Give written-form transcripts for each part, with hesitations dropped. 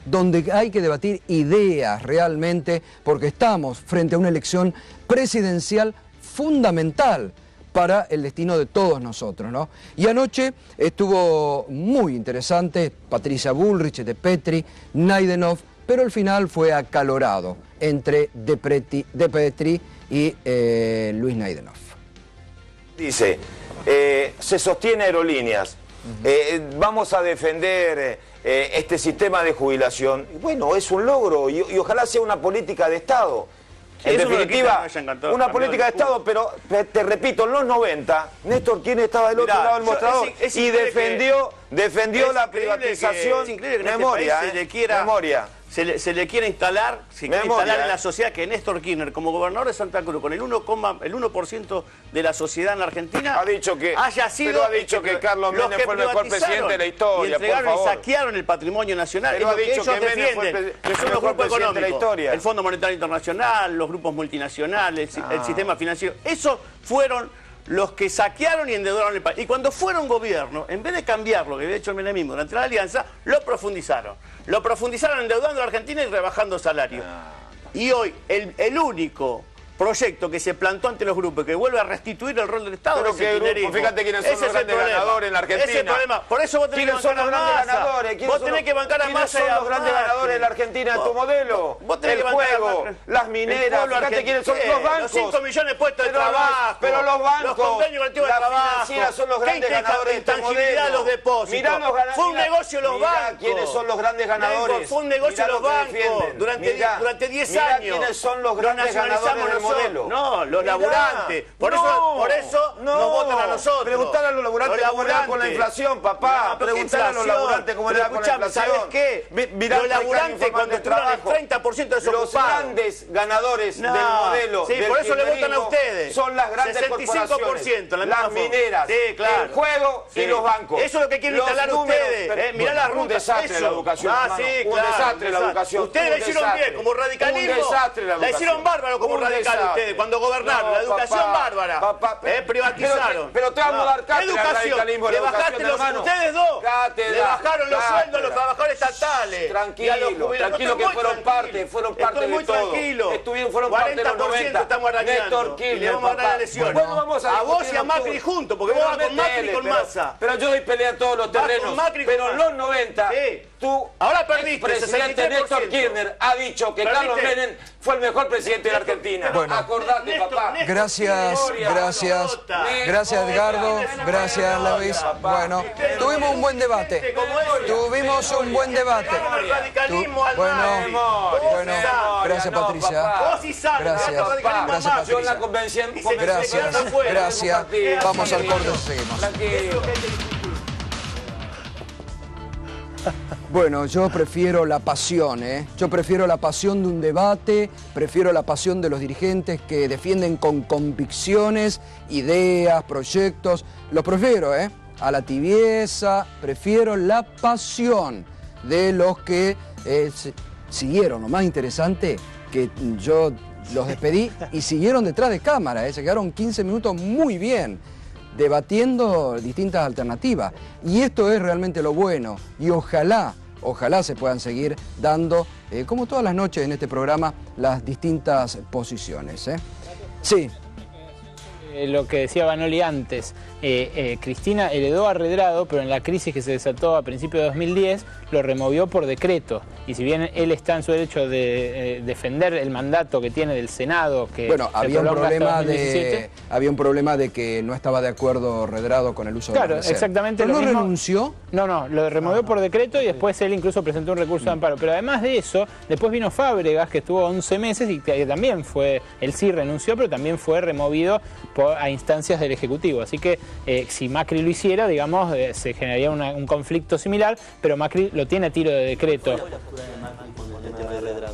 donde hay que debatir ideas realmente, porque estamos frente a una elección presidencial fundamental para el destino de todos nosotros, ¿no? Y anoche estuvo muy interesante, Patricia Bullrich, De Petri, Naydenov, pero el final fue acalorado entre De Petri y Luis Naydenov. Dice, se sostiene Aerolíneas, vamos a defender este sistema de jubilación. Bueno, es un logro y ojalá sea una política de Estado. En definitiva, una política de Estado, pero te repito, en los 90, Néstor Kirchner estaba del otro lado del mostrador y defendió la privatización. Memoria, memoria. Se le quiere instalar, en la sociedad que Néstor Kirchner, como gobernador de Santa Cruz, con el 1% de la sociedad en la Argentina, ha dicho que Carlos los Menem fue el mejor presidente de la historia. Y entregaron y saquearon el patrimonio nacional. Pero es ha lo que dicho ellos que defienden, que son los grupos económicos, el Fondo Monetario Internacional, los grupos multinacionales, el sistema financiero. Esos fueron los que saquearon y endeudaron el país. Y cuando fueron gobierno, en vez de cambiar lo que había hecho el menemismo durante la alianza, lo profundizaron. Lo profundizaron endeudando a la Argentina y rebajando salarios. Y hoy, el único proyecto que se plantó ante los grupos que vuelve a restituir el rol del Estado. Pero que grupo, fíjate quiénes son los grandes ganadores en la Argentina. Ese es el problema. Por eso vos tenés que bancar a Massa. Vos tenés que bancar a Massa. ¿Quiénes son los grandes ganadores en la Argentina en tu modelo? El juego, las mineras, fíjate quiénes son los bancos. Los 5 millones de puestos de trabajo. Pero los bancos, los convenios colectivos de trabajo. Son los grandes ganadores de este modelo. Los depósitos. Fue un negocio los bancos. ¿Quiénes son los grandes ganadores? Fue un negocio los bancos durante 10 años. ¿Quiénes son los grandes ganadores del modelo? No, los laburantes. Por eso nos votan a nosotros. Preguntar a los laburantes cómo le va con la inflación, papá. Preguntar a los laburantes cómo le va con la inflación. ¿Sabes qué? Los laburantes cuando estuvieron el 30% de los grandes ganadores del modelo. Sí, por eso le votan a ustedes. Son las grandes 65%, las mineras, el juego y los bancos. Eso es lo que quieren instalar ustedes. Mirá las rutas. Un desastre la educación. Un desastre la educación. Ustedes la hicieron bien como radicalismo. La hicieron bárbaro como radical ustedes. Cuando gobernaron, la educación bárbara, privatizaron. Pero te vamos a dar cátedra al radicalismo. Le bajaste ustedes dos, le bajaron los sueldos a los trabajadores estatales. Tranquilo que fueron parte de todo. Fueron parte de los 90. Estamos Néstor Kirchner, y le vamos a ganar las elecciones. A vos y a Macri juntos, porque vos vas con Macri y con Massa. Pero yo doy pelea en todos los terrenos. Pero en los 90, tú, ahora perdiste. El presidente Néstor Kirchner ha dicho que Carlos Menem fue el mejor presidente de la Argentina. Bueno, acordate, papá. Gracias Edgardo, gracias Luis. Bueno, tuvimos un buen debate. Bueno, gracias Patricia. Gracias. Vamos al corte y seguimos. Bueno, yo prefiero la pasión, Yo prefiero la pasión de un debate, prefiero la pasión de los dirigentes que defienden con convicciones, ideas, proyectos. Lo prefiero, a la tibieza, prefiero la pasión de los que siguieron. Lo más interesante, que yo los despedí y siguieron detrás de cámara, se quedaron 15 minutos muy bien, debatiendo distintas alternativas. Y esto es realmente lo bueno. Y ojalá se puedan seguir dando, como todas las noches en este programa, las distintas posiciones. Sí. Lo que decía Vanoli antes, Cristina heredó a Redrado, pero en la crisis que se desató a principios de 2010 lo removió por decreto. Y si bien él está en su derecho de defender el mandato que tiene del Senado, que bueno, había un problema de que no estaba de acuerdo Redrado con el uso de la reserva. Claro, exactamente. ¿Pero no renunció? No, lo removió por decreto y después él incluso presentó un recurso de amparo. Pero además de eso, después vino Fábregas, que estuvo 11 meses y que también él sí renunció, pero también fue removido a instancias del Ejecutivo. Así que si Macri lo hiciera, digamos, se generaría un conflicto similar, pero Macri lo tiene a tiro de decreto.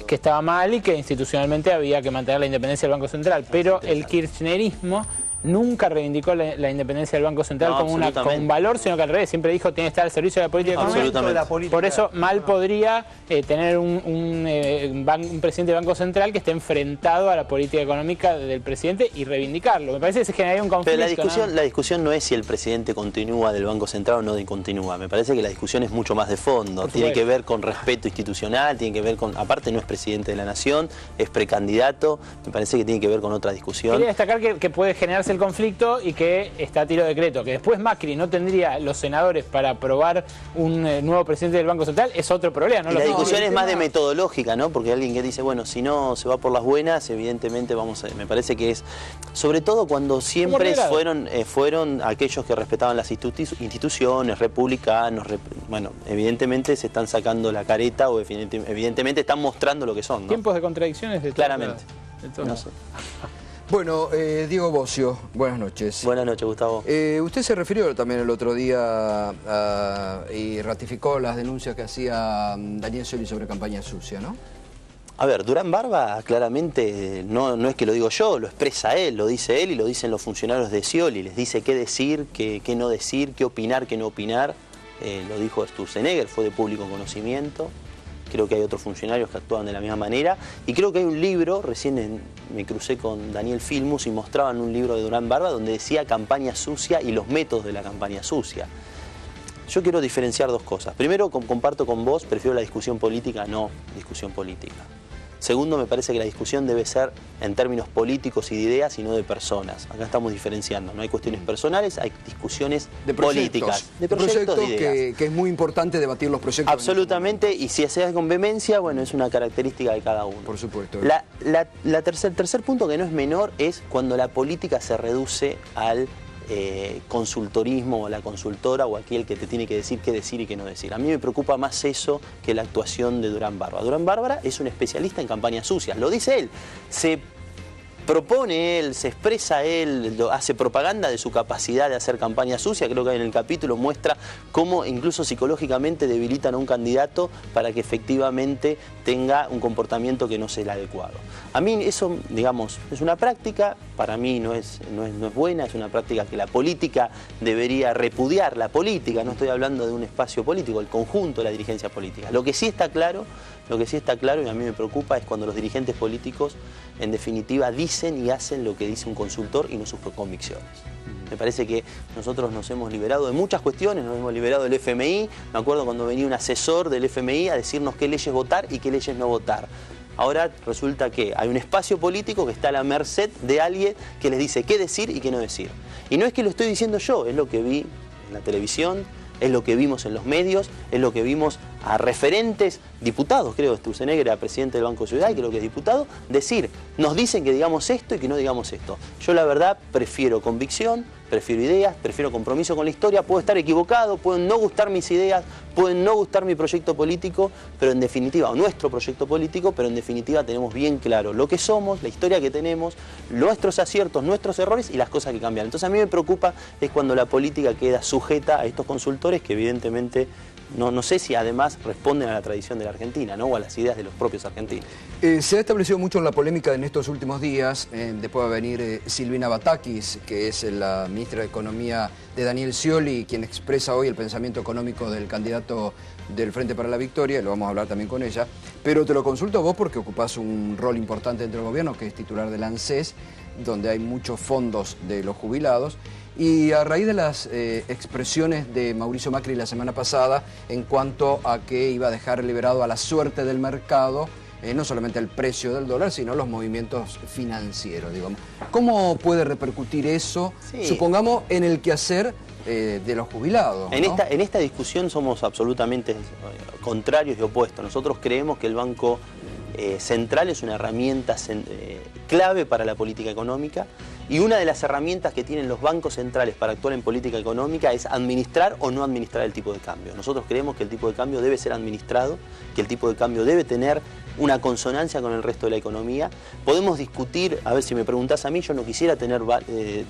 Que estaba mal y que institucionalmente había que mantener la independencia del Banco Central. Pero el kirchnerismo nunca reivindicó la independencia del Banco Central como un valor, sino que al revés, siempre dijo tiene que estar al servicio de la política económica. Por eso mal podría tener un presidente del Banco Central que esté enfrentado a la política económica del presidente y reivindicarlo. Me parece que se generaría un conflicto. Pero la discusión no es si el presidente continúa del Banco Central o no continúa. Me parece que la discusión es mucho más de fondo. Tiene que ver con respeto institucional, tiene que ver con... Aparte no es presidente de la Nación, es precandidato. Me parece que tiene que ver con otra discusión. Quería destacar que puede generarse el conflicto y que está a tiro de decreto. Que después Macri no tendría los senadores para aprobar un nuevo presidente del Banco Central es otro problema. ¿No? Y la discusión es más de metodológica, ¿no? Porque alguien que dice, bueno, si no se va por las buenas, evidentemente vamos a... Me parece que es... Sobre todo cuando siempre fueron aquellos que respetaban las instituciones, republicanos, bueno, evidentemente se están sacando la careta o evidentemente están mostrando lo que son, ¿no? Tiempos de contradicciones de claramente. No sé. Bueno, Diego Bocio, buenas noches. Buenas noches, Gustavo. Usted se refirió también el otro día y ratificó las denuncias que hacía Daniel Scioli sobre campaña sucia, ¿no? A ver, Durán Barba claramente no es que lo digo yo, lo expresa él, lo dice él y lo dicen los funcionarios de Scioli. Les dice qué decir, qué no decir, qué opinar, qué no opinar. Lo dijo Sturzenegger, fue de público conocimiento. Creo que hay otros funcionarios que actúan de la misma manera. Y creo que hay un libro, recién me crucé con Daniel Filmus y mostraban un libro de Durán Barba donde decía campaña sucia y los métodos de la campaña sucia. Yo quiero diferenciar dos cosas. Primero, comparto con vos, prefiero la discusión política, no discusión política. Segundo, me parece que la discusión debe ser en términos políticos y de ideas y no de personas. Acá estamos diferenciando, no hay cuestiones personales, hay discusiones políticas. De proyectos de ideas. Que es muy importante debatir los proyectos. Absolutamente, y si se hace con vehemencia, bueno, es una característica de cada uno. Por supuesto. Tercer punto que no es menor es cuando la política se reduce al consultorismo o a la consultora o aquel que te tiene que decir qué decir y qué no decir. A mí me preocupa más eso que la actuación de Durán Barba. Durán Barba es un especialista en campañas sucias, lo dice él. Se propone él, se expresa él, hace propaganda de su capacidad de hacer campaña sucia. Creo que en el capítulo muestra cómo incluso psicológicamente debilitan a un candidato para que efectivamente tenga un comportamiento que no sea el adecuado. A mí eso, digamos, es una práctica, para mí no es buena, es una práctica que la política debería repudiar. La política, no estoy hablando de un espacio político, el conjunto de la dirigencia política. Lo que sí está claro y a mí me preocupa es cuando los dirigentes políticos en definitiva dicen y hacen lo que dice un consultor y no sus convicciones. Me parece que nosotros nos hemos liberado de muchas cuestiones, nos hemos liberado del FMI. Me acuerdo cuando venía un asesor del FMI a decirnos qué leyes votar y qué leyes no votar. Ahora resulta que hay un espacio político que está a la merced de alguien que les dice qué decir y qué no decir. Y no es que lo estoy diciendo yo, es lo que vi en la televisión, es lo que vimos en los medios, es lo que vimos a referentes diputados, creo que Sturzenegger era presidente del Banco Ciudad y creo que es diputado, decir, nos dicen que digamos esto y que no digamos esto. Yo la verdad prefiero convicción, prefiero ideas, prefiero compromiso con la historia, puedo estar equivocado, pueden no gustar mis ideas, pueden no gustar mi proyecto político, pero en definitiva, o nuestro proyecto político, pero en definitiva tenemos bien claro lo que somos, la historia que tenemos, nuestros aciertos, nuestros errores y las cosas que cambian. Entonces a mí me preocupa es cuando la política queda sujeta a estos consultores que evidentemente no sé si además responden a la tradición de la Argentina, ¿no? O a las ideas de los propios argentinos. Se ha establecido mucho en la polémica en estos últimos días, después va a venir Silvina Batakis, que es la ministra de Economía de Daniel Scioli, quien expresa hoy el pensamiento económico del candidato del Frente para la Victoria, y lo vamos a hablar también con ella, pero te lo consulto a vos porque ocupás un rol importante dentro del gobierno, que es titular del ANSES, donde hay muchos fondos de los jubilados. Y a raíz de las expresiones de Mauricio Macri la semana pasada en cuanto a que iba a dejar liberado a la suerte del mercado, no solamente el precio del dólar, sino los movimientos financieros, digamos. ¿Cómo puede repercutir eso, supongamos, en el quehacer de los jubilados? En esta discusión somos absolutamente contrarios y opuestos. Nosotros creemos que el Banco Central es una herramienta clave para la política económica. Y una de las herramientas que tienen los bancos centrales para actuar en política económica es administrar o no administrar el tipo de cambio. Nosotros creemos que el tipo de cambio debe ser administrado, que el tipo de cambio debe tener una consonancia con el resto de la economía. Podemos discutir, a ver si me preguntás a mí, yo no quisiera tener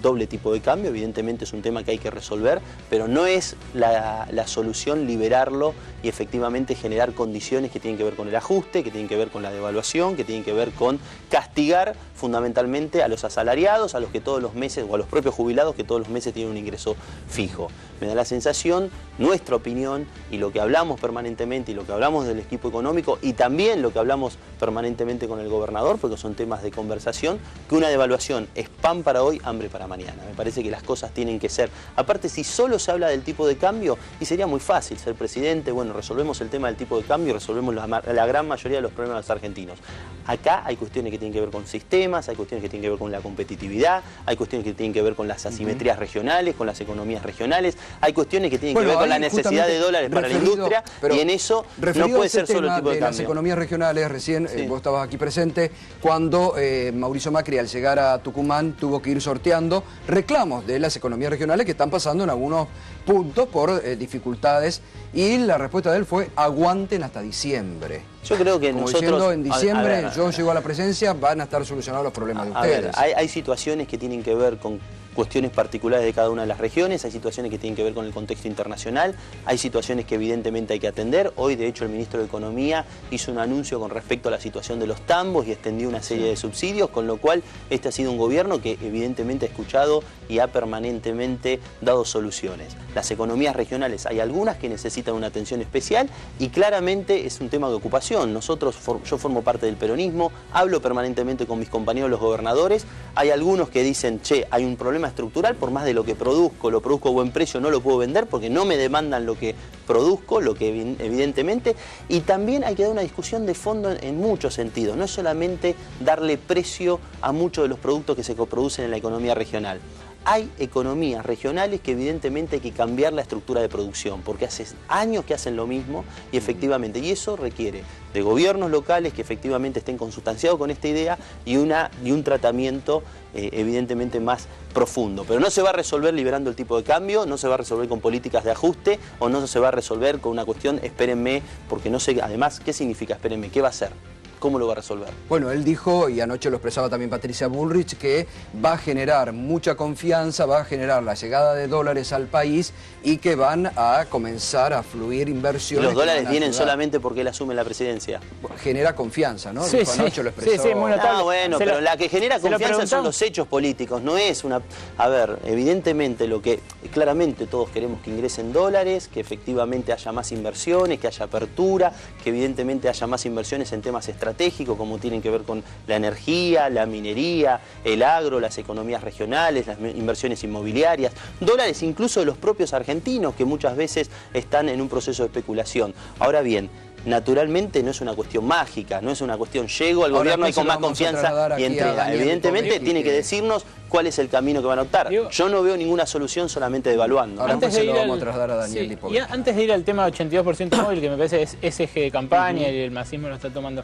doble tipo de cambio, evidentemente es un tema que hay que resolver, pero no es la solución liberarlo y efectivamente generar condiciones que tienen que ver con el ajuste, que tienen que ver con la devaluación, que tienen que ver con castigar fundamentalmente a los asalariados, a los salarios que todos los meses, o a los propios jubilados que todos los meses tienen un ingreso fijo. Me da la sensación, nuestra opinión, y lo que hablamos permanentemente, y lo que hablamos del equipo económico, y también lo que hablamos permanentemente con el gobernador, porque son temas de conversación, que una devaluación es pan para hoy, hambre para mañana. Me parece que las cosas tienen que ser. Aparte, si solo se habla del tipo de cambio, y sería muy fácil ser presidente, bueno, resolvemos el tema del tipo de cambio y resolvemos la gran mayoría de los problemas de los argentinos. Acá hay cuestiones que tienen que ver con sistemas, hay cuestiones que tienen que ver con la competitividad, hay cuestiones que tienen que ver con las asimetrías regionales, con las economías regionales, hay cuestiones que tienen que ver con la necesidad de dólares para la industria, y en eso no puede ser solo el tipo de cambio. Las economías regionales, recién vos estabas aquí presente, cuando Mauricio Macri al llegar a Tucumán tuvo que ir sorteando reclamos de las economías regionales que están pasando en algunos puntos por dificultades, y la respuesta de él fue: aguanten hasta diciembre. Yo creo que como nosotros... diciendo, en diciembre yo llego a la presencia, van a estar solucionados los problemas de ustedes. Hay situaciones que tienen que ver con cuestiones particulares de cada una de las regiones, hay situaciones que tienen que ver con el contexto internacional, hay situaciones que evidentemente hay que atender. Hoy, de hecho, el ministro de Economía hizo un anuncio con respecto a la situación de los tambos y extendió una serie de subsidios, con lo cual este ha sido un gobierno que evidentemente ha escuchado y ha permanentemente dado soluciones. Las economías regionales, hay algunas que necesitan una atención especial y claramente es un tema de ocupación. Yo formo parte del peronismo, hablo permanentemente con mis compañeros los gobernadores, hay algunos que dicen: che, hay un problema estructural, por más de lo produzco a buen precio, no lo puedo vender porque no me demandan lo que produzco, lo que evidentemente, y también hay que dar una discusión de fondo en muchos sentidos, no es solamente darle precio a muchos de los productos que se coproducen en la economía regional. Hay economías regionales que evidentemente hay que cambiar la estructura de producción, porque hace años que hacen lo mismo y efectivamente, y eso requiere de gobiernos locales que efectivamente estén consustanciados con esta idea y un tratamiento evidentemente más profundo. Pero no se va a resolver liberando el tipo de cambio, no se va a resolver con políticas de ajuste, o no se va a resolver con una cuestión espérenme, porque no sé, además, ¿qué significa espérenme? ¿Qué va a hacer? ¿Cómo lo va a resolver? Bueno, él dijo, y anoche lo expresaba también Patricia Bullrich, que va a generar mucha confianza, va a generar la llegada de dólares al país y que van a comenzar a fluir inversiones. ¿Y los dólares vienen solamente porque él asume la presidencia? Genera confianza, ¿no? Sí, anoche lo expresó. Sí, muy notable. Bueno, pero la que genera confianza son los hechos políticos, no es una... A ver, evidentemente lo que... Claramente todos queremos que ingresen dólares, que efectivamente haya más inversiones, que haya apertura, que evidentemente haya más inversiones en temas estratégicos como tienen que ver con la energía, la minería, el agro, las economías regionales, las inversiones inmobiliarias, dólares incluso de los propios argentinos que muchas veces están en un proceso de especulación. Ahora bien, naturalmente no es una cuestión mágica, no es una cuestión llego al gobierno y con más confianza y entrega. Evidentemente tiene que decirnos cuál es el camino que van a optar. Yo no veo ninguna solución solamente devaluando. Ahora antes de ir vamos a trasladar a Daniel Lipovetsky. Y antes de ir al tema 82% móvil, que me parece es eje de campaña y el masismo lo está tomando.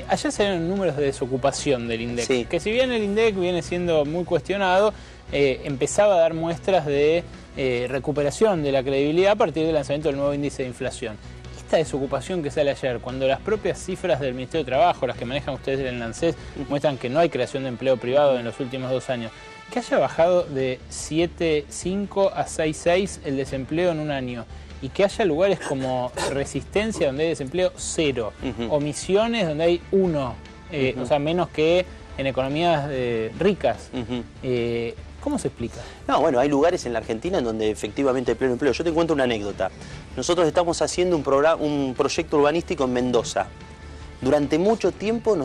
Ayer se dieron números de desocupación del INDEC, que si bien el INDEC viene siendo muy cuestionado, empezaba a dar muestras de recuperación de la credibilidad a partir del lanzamiento del nuevo índice de inflación. Esta desocupación que sale ayer, cuando las propias cifras del Ministerio de Trabajo, las que manejan ustedes en el ANSES, muestran que no hay creación de empleo privado en los últimos 2 años, que haya bajado de 7,5 a 6,6 el desempleo en un año, y que haya lugares como Resistencia donde hay desempleo 0, o Misiones donde hay 1, o sea, menos que en economías ricas. ¿Cómo se explica? No, bueno, hay lugares en la Argentina en donde efectivamente hay pleno empleo. Yo te cuento una anécdota. Nosotros estamos haciendo un proyecto urbanístico en Mendoza. Durante mucho tiempo,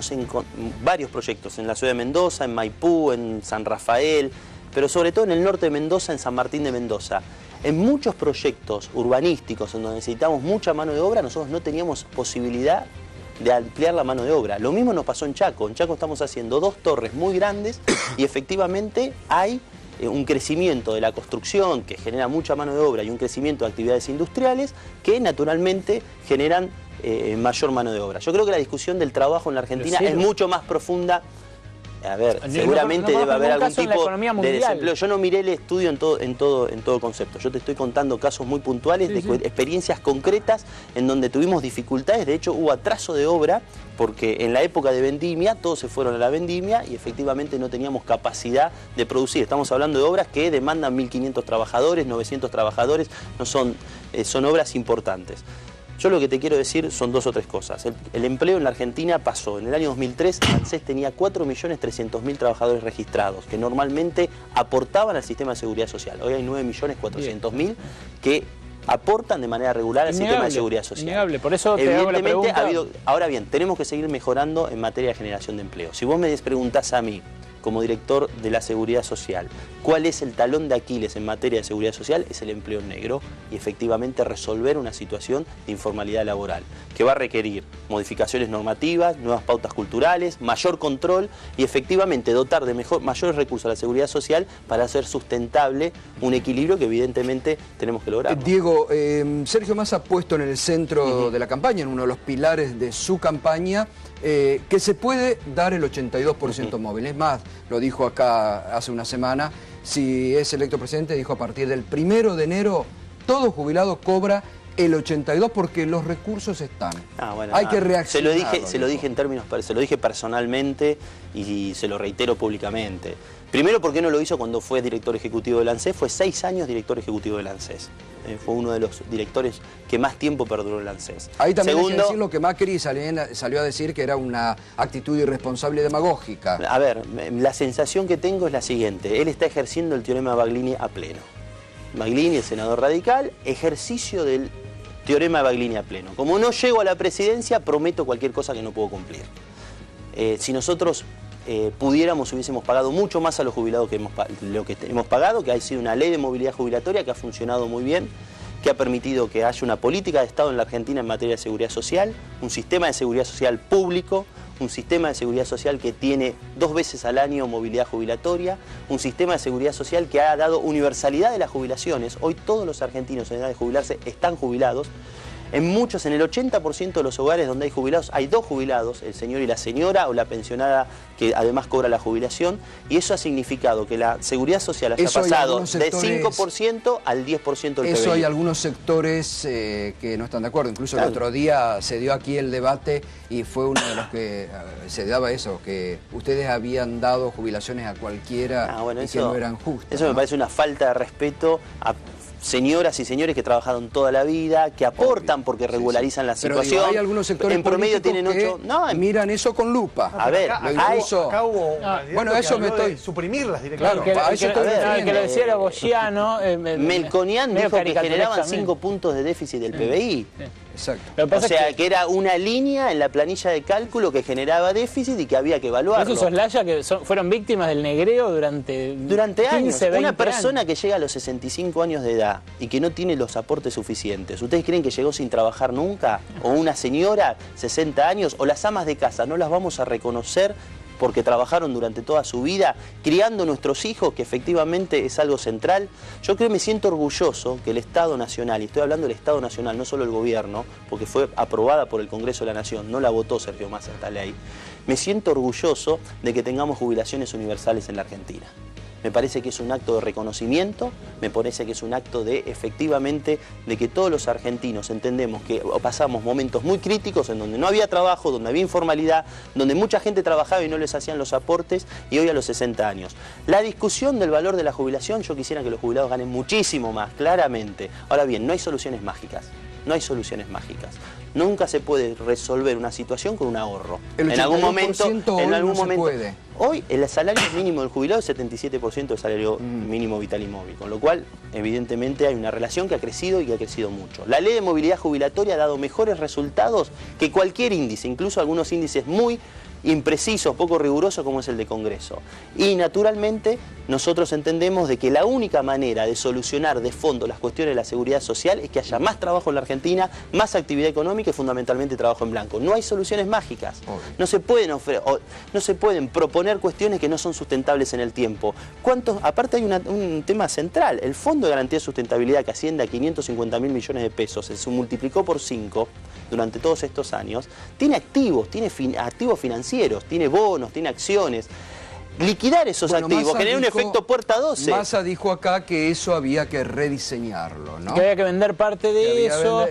varios proyectos, en la ciudad de Mendoza, en Maipú, en San Rafael, pero sobre todo en el norte de Mendoza, en San Martín de Mendoza. En muchos proyectos urbanísticos en donde necesitamos mucha mano de obra, nosotros no teníamos posibilidad de ampliar la mano de obra. Lo mismo nos pasó en Chaco. En Chaco estamos haciendo 2 torres muy grandes y efectivamente hay un crecimiento de la construcción que genera mucha mano de obra y un crecimiento de actividades industriales que naturalmente generan mayor mano de obra. Yo creo que la discusión del trabajo en la Argentina es mucho más profunda. A ver, seguramente debe haber algún tipo de desempleo. Yo no miré el estudio en todo concepto. Yo te estoy contando casos muy puntuales de experiencias concretas en donde tuvimos dificultades. De hecho, hubo atraso de obra porque en la época de vendimia todos se fueron a la vendimia y efectivamente no teníamos capacidad de producir. Estamos hablando de obras que demandan 1.500 trabajadores, 900 trabajadores, son obras importantes. Yo lo que te quiero decir son 2 o 3 cosas. El empleo en la Argentina pasó. En el año 2003, ANSES tenía 4.300.000 trabajadores registrados, que normalmente aportaban al sistema de seguridad social. Hoy hay 9.400.000 que aportan de manera regular al sistema de seguridad social. Innegable, por eso te hago la pregunta. Ahora bien, tenemos que seguir mejorando en materia de generación de empleo. Si vos me preguntás a mí, como director de la Seguridad Social, ¿cuál es el talón de Aquiles en materia de seguridad social? Es el empleo negro y efectivamente resolver una situación de informalidad laboral, que va a requerir modificaciones normativas, nuevas pautas culturales, mayor control y efectivamente dotar de mayores recursos a la seguridad social para hacer sustentable un equilibrio que evidentemente tenemos que lograr. Diego, Sergio Massa ha puesto en el centro de la campaña, en uno de los pilares de su campaña, que se puede dar el 82% móvil. Es más, lo dijo acá hace una semana, si es electo presidente, dijo a partir del 1 de enero, todo jubilado cobra el 82% porque los recursos están. Hay que reaccionar. Se lo dije en términos, se lo dije personalmente y se lo reitero públicamente. Primero, ¿por qué no lo hizo cuando fue director ejecutivo del ANSES? Fue 6 años director ejecutivo del ANSES. Fue uno de los directores que más tiempo perduró el ANSES. Ahí también hay que decir lo que Macri salió a decir, que era una actitud irresponsable y demagógica. A ver, la sensación que tengo es la siguiente. Él está ejerciendo el teorema de Baglini a pleno. Baglini, el senador radical, ejercicio del teorema de Baglini a pleno. Como no llego a la presidencia, prometo cualquier cosa que no puedo cumplir. Si nosotros pudiéramos, hubiésemos pagado mucho más a los jubilados que lo que hemos pagado, que ha sido una ley de movilidad jubilatoria que ha funcionado muy bien, que ha permitido que haya una política de Estado en la Argentina en materia de seguridad social, un sistema de seguridad social público, un sistema de seguridad social que tiene 2 veces al año movilidad jubilatoria, un sistema de seguridad social que ha dado universalidad de las jubilaciones. Hoy todos los argentinos en edad de jubilarse están jubilados. En el 80% de los hogares donde hay jubilados, hay 2 jubilados, el señor y la señora, o la pensionada que además cobra la jubilación, y eso ha significado que la seguridad social haya pasado de 5% al 10% del PBI. Eso hay algunos sectores que no están de acuerdo. Incluso el otro día se dio aquí el debate y fue uno de los que se daba eso, que ustedes habían dado jubilaciones a cualquiera y que no eran justas. Eso me parece una falta de respeto a señoras y señores que trabajaron toda la vida, que aportan porque regularizan la situación. Pero hay algunos sectores en promedio tienen 8. Miran eso con lupa. A ver, acá hubo bueno, eso me estoy suprimirlas directamente. Claro, que lo decía era Bogiano. Melconian dijo que generaban 5 puntos de déficit del PBI. Exacto. O sea, que era una línea en la planilla de cálculo que generaba déficit y que había que evaluarlo. Esos soslaya que fueron víctimas del negreo durante 15, años. 20 una persona que llega a los 65 años de edad y que no tiene los aportes suficientes, ¿ustedes creen que llegó sin trabajar nunca? ¿O una señora, 60 años? ¿O las amas de casa? ¿No las vamos a reconocer porque trabajaron durante toda su vida, criando nuestros hijos, que efectivamente es algo central? Yo creo que me siento orgulloso que el Estado Nacional, y estoy hablando del Estado Nacional, no solo el gobierno, porque fue aprobada por el Congreso de la Nación, no la votó Sergio Massa esta ley, me siento orgulloso de que tengamos jubilaciones universales en la Argentina. Me parece que es un acto de reconocimiento, me parece que es un acto de, efectivamente, de que todos los argentinos entendemos que pasamos momentos muy críticos en donde no había trabajo, donde había informalidad, donde mucha gente trabajaba y no les hacían los aportes, y hoy a los 60 años. La discusión del valor de la jubilación, yo quisiera que los jubilados ganen muchísimo más, claramente. Ahora bien, no hay soluciones mágicas. No hay soluciones mágicas. Nunca se puede resolver una situación con un ahorro. En algún momento puede. Hoy el salario mínimo del jubilado es 77% del salario mínimo vital y móvil, con lo cual evidentemente hay una relación que ha crecido y que ha crecido mucho. La ley de movilidad jubilatoria ha dado mejores resultados que cualquier índice, incluso algunos índices muy impreciso, poco riguroso, como es el de Congreso. Y naturalmente nosotros entendemos de que la única manera de solucionar de fondo las cuestiones de la seguridad social es que haya más trabajo en la Argentina, más actividad económica y fundamentalmente trabajo en blanco. No hay soluciones mágicas. No se pueden proponer cuestiones que no son sustentables en el tiempo. Aparte hay un tema central. El Fondo de Garantía de Sustentabilidad, que asciende a 550.000 millones de pesos, se multiplicó por 5 durante todos estos años, tiene activos, tiene activos financieros, tiene bonos, tiene acciones. liquidar esos activos, generar un efecto puerta 12. Massa dijo acá que eso había que rediseñarlo, ¿no? Que había que vender parte de eso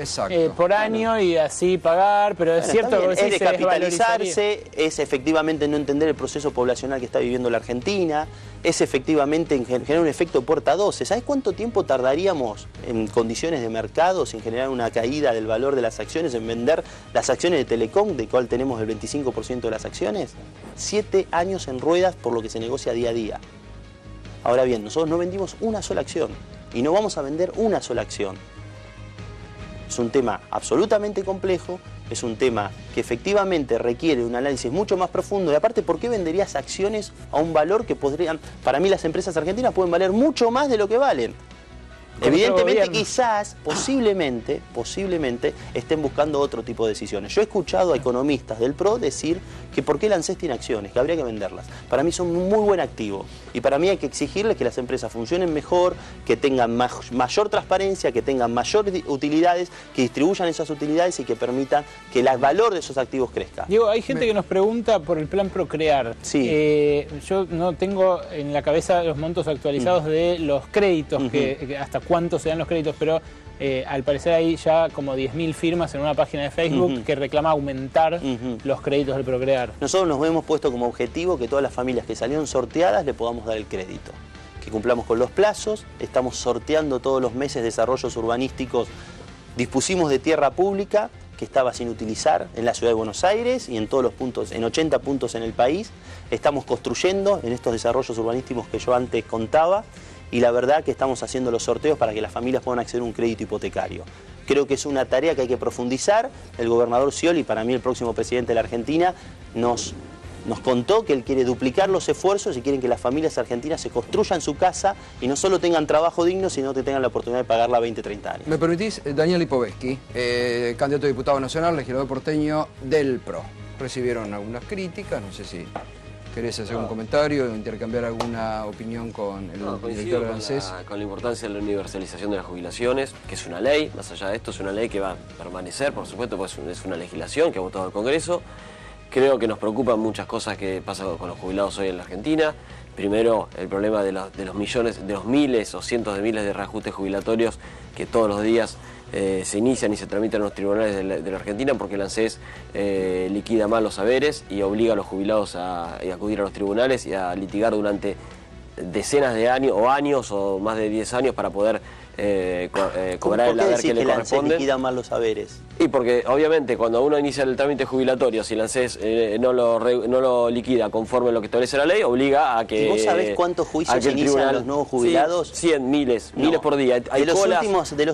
por año y así pagar, pero es cierto que es descapitalizarse, es efectivamente no entender el proceso poblacional que está viviendo la Argentina, es efectivamente generar un efecto puerta 12. ¿Sabes cuánto tiempo tardaríamos en condiciones de mercado sin generar una caída del valor de las acciones, en vender las acciones de Telecom, de cual tenemos el 25% de las acciones? 7 años en ruedas por lo que se negocia día a día. Ahora bien, nosotros no vendimos una sola acción y no vamos a vender una sola acción. Es un tema absolutamente complejo, es un tema que efectivamente requiere un análisis mucho más profundo. Y aparte, ¿por qué venderías acciones a un valor que podrían... Para mí las empresas argentinas pueden valer mucho más de lo que valen. Evidentemente, quizás, posiblemente, estén buscando otro tipo de decisiones. Yo he escuchado a economistas del PRO decir que por qué el ANSES tiene acciones, que habría que venderlas. Para mí son un muy buen activo. Y para mí hay que exigirles que las empresas funcionen mejor, que tengan mayor transparencia, que tengan mayor utilidades, que distribuyan esas utilidades y que permitan que el valor de esos activos crezca. Diego, hay gente que nos pregunta por el plan Procrear. Sí. Yo no tengo en la cabeza los montos actualizados de los créditos, que hasta cuánto se dan los créditos, pero al parecer hay ya como 10.000 firmas en una página de Facebook que reclama aumentar los créditos del Procrear. Nosotros nos hemos puesto como objetivo que todas las familias que salieron sorteadas le podamos dar el crédito, que cumplamos con los plazos. Estamos sorteando todos los meses desarrollos urbanísticos. Dispusimos de tierra pública que estaba sin utilizar en la ciudad de Buenos Aires y en todos los puntos, en 80 puntos en el país. Estamos construyendo en estos desarrollos urbanísticos que yo antes contaba. Y la verdad que estamos haciendo los sorteos para que las familias puedan acceder a un crédito hipotecario. Creo que es una tarea que hay que profundizar. El gobernador Scioli, para mí el próximo presidente de la Argentina, nos contó que él quiere duplicar los esfuerzos y quieren que las familias argentinas se construyan su casa y no solo tengan trabajo digno, sino que tengan la oportunidad de pagarla 20, 30 años. ¿Me permitís? Daniel Lipovetsky, candidato a diputado nacional, legislador porteño del PRO. Recibieron algunas críticas, no sé si... ¿Querés hacer un comentario, intercambiar alguna opinión con el director del ANSES? Con la importancia de la universalización de las jubilaciones, que es una ley, más allá de esto es una ley que va a permanecer, por supuesto, pues es una legislación que ha votado el Congreso. Creo que nos preocupan muchas cosas que pasan con los jubilados hoy en la Argentina. Primero, el problema de los millones, de los miles o cientos de miles de reajustes jubilatorios que todos los días se inician y se tramitan en los tribunales de la Argentina, porque el ANSES liquida mal los saberes y obliga a los jubilados a acudir a los tribunales y a litigar durante decenas de años o años o más de 10 años para poder cobrar el haber que le corresponde. ¿Por qué decís que el ANSES liquida mal los saberes? Y porque obviamente cuando uno inicia el trámite jubilatorio, si el ANSES no lo liquida conforme a lo que establece la ley, obliga a que... ¿Y vos sabés cuántos juicios inician los nuevos jubilados? Sí, 100, miles por día. Hay colas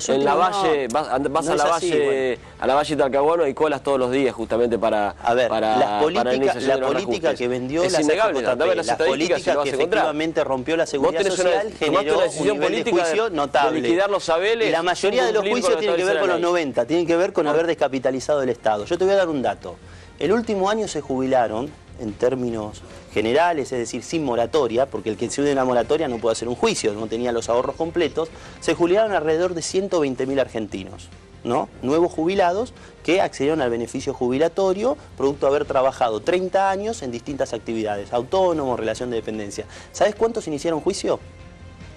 en la Valle, vas a la Valle, a la Valle de Talcahuano, hay colas todos los días justamente para... A ver, la política que vendió es innegable, la política que efectivamente rompió la seguridad social generó un nivel de juicio notable. Liquidar los saberes, y la mayoría de los juicios tienen que ver con los 90, tienen que ver con haber descapitalizado el Estado. Yo te voy a dar un dato. El último año se jubilaron, en términos generales, es decir, sin moratoria, porque el que se une una moratoria no puede hacer un juicio, no tenía los ahorros completos, se jubilaron alrededor de 120.000 argentinos, ¿no? Nuevos jubilados que accedieron al beneficio jubilatorio, producto de haber trabajado 30 años en distintas actividades, autónomo, relación de dependencia. ¿Sabes cuántos iniciaron juicio?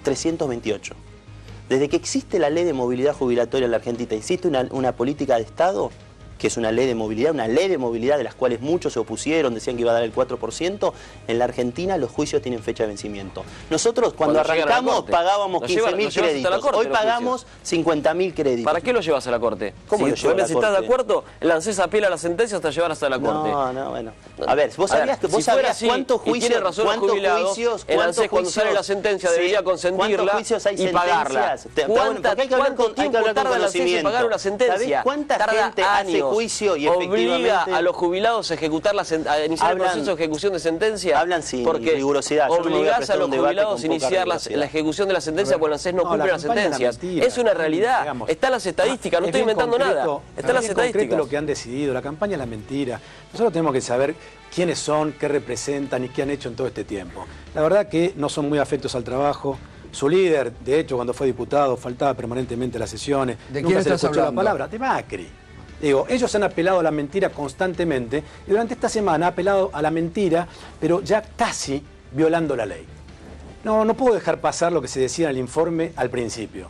328. Desde que existe la ley de movilidad jubilatoria en la Argentina, existe una política de Estado, que es una ley de movilidad de las cuales muchos se opusieron, decían que iba a dar el 4%, en la Argentina los juicios tienen fecha de vencimiento. Nosotros cuando arrancamos pagábamos 15.000 créditos, hoy pagamos 50.000 créditos. ¿Para qué lo llevas a la Corte? ¿Cómo lo llevas a la Corte? Si estás de acuerdo, el ANSES apela la sentencia hasta llevar hasta la Corte. No, bueno. A ver, vos sabías cuántos juicios, el ANSES cuando sale la sentencia debería consentirla y pagarla. ¿Cuánto tiempo tarda el ANSES en pagar una sentencia? ¿Cuánta gente hace juicio y obliga a los jubilados a ejecutar a iniciar el proceso de ejecución de sentencia? Hablan sin porque rigurosidad. Obligás a los jubilados a iniciar la ejecución de la sentencia porque el ANSES no cumple las sentencias. Es una realidad. Están las estadísticas, no estoy inventando nada. Están las estadísticas. Lo que han decidido, la campaña es la mentira. Nosotros tenemos que saber quiénes son, qué representan y qué han hecho en todo este tiempo. La verdad que no son muy afectos al trabajo. Su líder, de hecho, cuando fue diputado, faltaba permanentemente a las sesiones. ¿De quién estás hablando? La palabra, de Macri. Digo, ellos han apelado a la mentira constantemente y durante esta semana ha apelado a la mentira, pero ya casi violando la ley. No puedo dejar pasar lo que se decía en el informe al principio.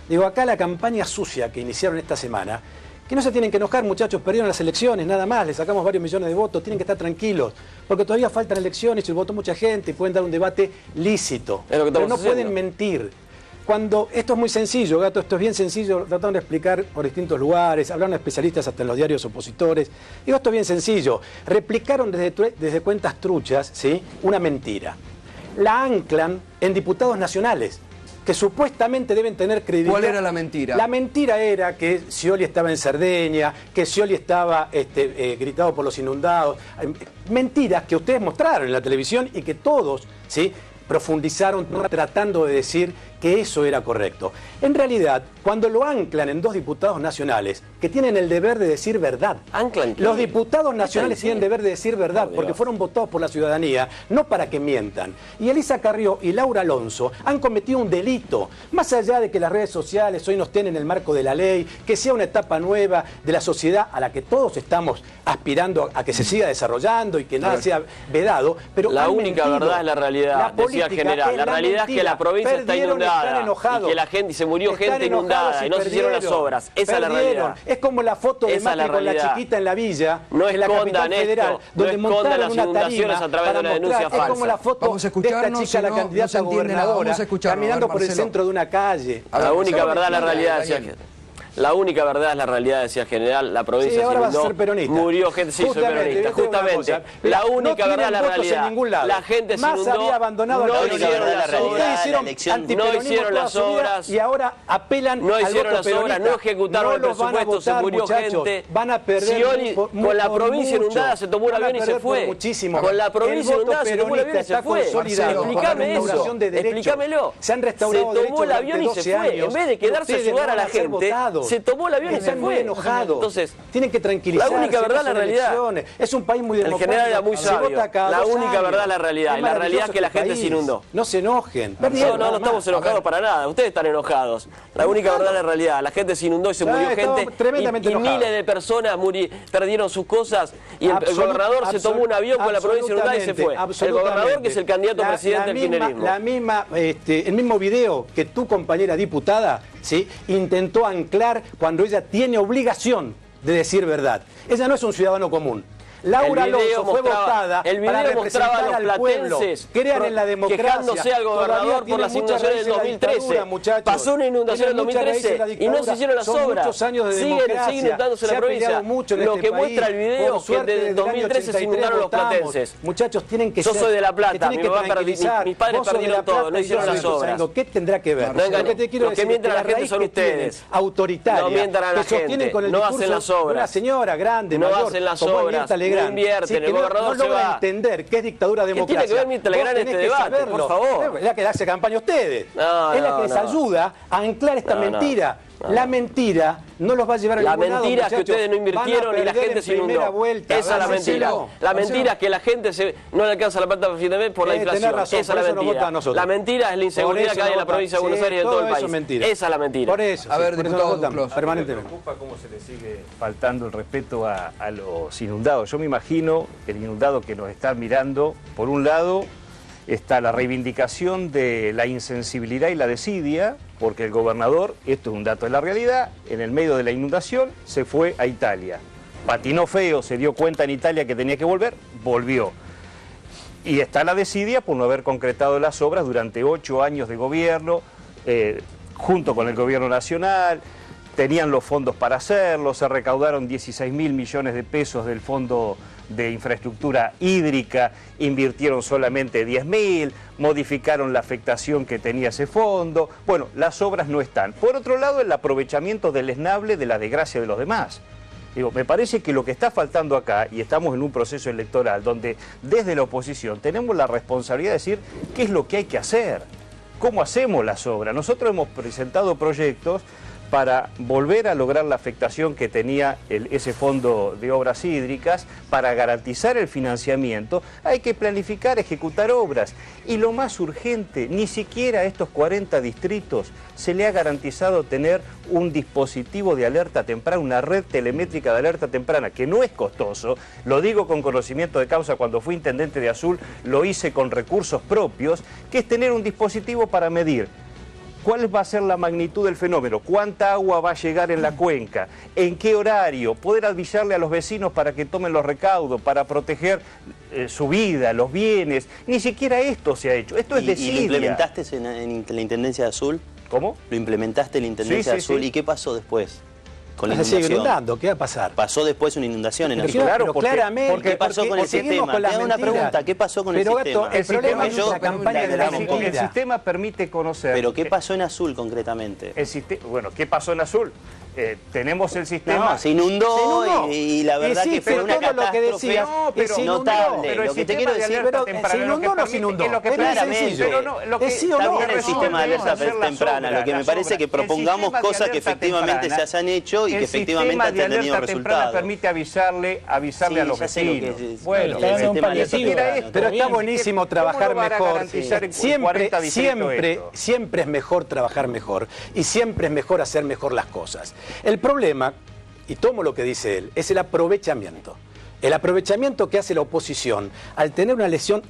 Digo, acá la campaña sucia que iniciaron esta semana, que no se tienen que enojar, muchachos, perdieron las elecciones, nada más, les sacamos varios millones de votos, tienen que estar tranquilos, porque todavía faltan elecciones y votó mucha gente y pueden dar un debate lícito, pero no pueden mentir. Cuando esto es muy sencillo, Gato, esto es bien sencillo, trataron de explicar por distintos lugares, hablaron especialistas hasta en los diarios opositores. Digo, esto es bien sencillo. Replicaron desde cuentas truchas, ¿sí?, una mentira. La anclan en diputados nacionales, que supuestamente deben tener credibilidad. ¿Cuál era la mentira? La mentira era que Scioli estaba en Cerdeña, que Scioli estaba gritado por los inundados. Mentiras que ustedes mostraron en la televisión y que todos, ¿sí?, profundizaron tratando de decir que eso era correcto. En realidad, cuando lo anclan en dos diputados nacionales que tienen el deber de decir verdad, los diputados nacionales tienen el deber de decir verdad porque fueron votados por la ciudadanía, no para que mientan. Y Elisa Carrió y Laura Alonso han cometido un delito, más allá de que las redes sociales hoy no estén en el marco de la ley, que sea una etapa nueva de la sociedad a la que todos estamos aspirando a que se siga desarrollando y que nada sea vedado, pero la única verdad es la realidad, decía el general. La realidad es que la provincia está inundada y que la gente, se murió gente inundada y no se hicieron las obras. Esa es la realidad. Es como la foto de Macri con la chiquita en la villa, en la capital federal, donde montaron una tarima a través de una denuncia falsa. Es como la foto de esta chica, la candidata a gobernadora, caminando por el centro de una calle. La única verdad es la realidad, decía el general. La única verdad es la realidad, decía el general. La provincia se inundó, murió gente, se hizo peronista. Justamente, la única verdad es la realidad. La gente se inundó, no hicieron las obras, no hicieron las obras, y ahora apelan no hicieron las obras, no ejecutaron el presupuesto, se murió gente. Scioli, con la provincia inundada, se tomó un avión y se fue. Con la provincia inundada, se tomó un avión y se fue. Explícame eso, explícamelo. Se tomó el avión y se fue. En vez de quedarse a ayudar a la gente, se tomó el avión y se fue. Enojados. Entonces, tienen que tranquilizarse. La única verdad es la realidad. Es un país muy democrático. El general era muy sabio. La única verdad es la realidad. Y la realidad es que la gente se inundó. No se enojen. No estamos enojados para nada. Ustedes están enojados. La única verdad es la realidad. La gente se inundó y se murió gente. Y miles de personas perdieron sus cosas. Y el gobernador se tomó un avión con la provincia inundada y se fue. El gobernador, que es el candidato presidente del kirchnerismo. El mismo video que tu compañera diputada, ¿sí?, intentó anclar cuando ella tiene obligación de decir verdad. Ella no es un ciudadano común. Laura Alonso fue votada para representar al pueblo. Crean en la democracia. Quejándose al gobernador por las inundaciones del 2013. Pasó una inundación en el 2013 y no se hicieron las obras. Sigue inundándose la provincia. Lo que muestra el video es que desde el 2013 se inundaron los platenses. Muchachos, tienen que ser. Yo soy de La Plata, mis padres perdieron todo, no hicieron las obras. ¿Qué tendrá que ver? Los que mientan a la gente son ustedes. Autoritaria. No mientan a la gente, no hacen las obras. Una señora grande, no hacen las obras. No invierten, el gobernador no se va. Entender qué es dictadura democrática. ¿Qué tiene que ver Mirta Legrand en este debate, por favor? Es la que hace campaña a ustedes. Es la que les ayuda a anclar esta mentira. La mentira no los va a llevar a ningún lado. La mentira es que ustedes no invirtieron y la gente se inundó. Esa es la mentira. La mentira es que la gente no le alcanza la plata para fin de mes por la inflación. Esa es la mentira. La mentira es la inseguridad que hay en la provincia de Buenos Aires y en todo el país. Esa es la mentira. Por eso. A ver, diputado Duclos, permanentemente. Me preocupa cómo se le sigue faltando el respeto a los inundados. Yo me imagino el inundado que nos está mirando, por un lado, está la reivindicación de la insensibilidad y la desidia, porque el gobernador, esto es un dato de la realidad, en el medio de la inundación se fue a Italia. Patinó feo, se dio cuenta en Italia que tenía que volver, volvió. Y está la desidia por no haber concretado las obras durante 8 años de gobierno, junto con el gobierno nacional. Tenían los fondos para hacerlo, se recaudaron 16.000 millones de pesos del fondo de infraestructura hídrica, invirtieron solamente 10.000, modificaron la afectación que tenía ese fondo. Bueno, las obras no están. Por otro lado, el aprovechamiento deleznable de la desgracia de los demás. Digo, me parece que lo que está faltando acá, y estamos en un proceso electoral donde desde la oposición tenemos la responsabilidad de decir qué es lo que hay que hacer, cómo hacemos las obras. Nosotros hemos presentado proyectos para volver a lograr la afectación que tenía ese fondo de obras hídricas, para garantizar el financiamiento, hay que planificar, ejecutar obras. Y lo más urgente, ni siquiera a estos 40 distritos se le ha garantizado tener un dispositivo de alerta temprana, una red telemétrica de alerta temprana, que no es costoso, lo digo con conocimiento de causa, cuando fui intendente de Azul lo hice con recursos propios, que es tener un dispositivo para medir cuál va a ser la magnitud del fenómeno, cuánta agua va a llegar en la cuenca, en qué horario, poder avisarle a los vecinos para que tomen los recaudos, para proteger su vida, los bienes. Ni siquiera esto se ha hecho, esto es desidia. ¿Y lo implementaste en la Intendencia de Azul? ¿Cómo? ¿Lo implementaste en la Intendencia de Azul? Sí. ¿Y qué pasó después? Con la inundación. Sigue inundando, ¿qué va a pasar? Pasó después una inundación en Azul. Claro, claramente. ¿Qué pasó con el sistema? Te hago una pregunta, ¿qué pasó con el sistema? Gato, el problema es la campaña de la mentira. El sistema permite conocer... ¿Pero qué pasó en Azul concretamente? Bueno, ¿qué pasó en Azul? Tenemos el sistema... No, se inundó y la verdad que fue una catástrofe notable. Pero lo que te quiero decir... ¿Se inundó o no se inundó? Claramente. Es sí o no. También el sistema de alerta temprana. Lo que me parece que propongamos cosas que efectivamente se hayan hecho y que efectivamente han tenido resultados. Permite avisarle a los vecinos. Bueno, pero está buenísimo trabajar mejor. Siempre es mejor trabajar mejor y siempre es mejor hacer mejor las cosas. El problema, y tomo lo que dice él, es el aprovechamiento. El aprovechamiento que hace la oposición al tener una elección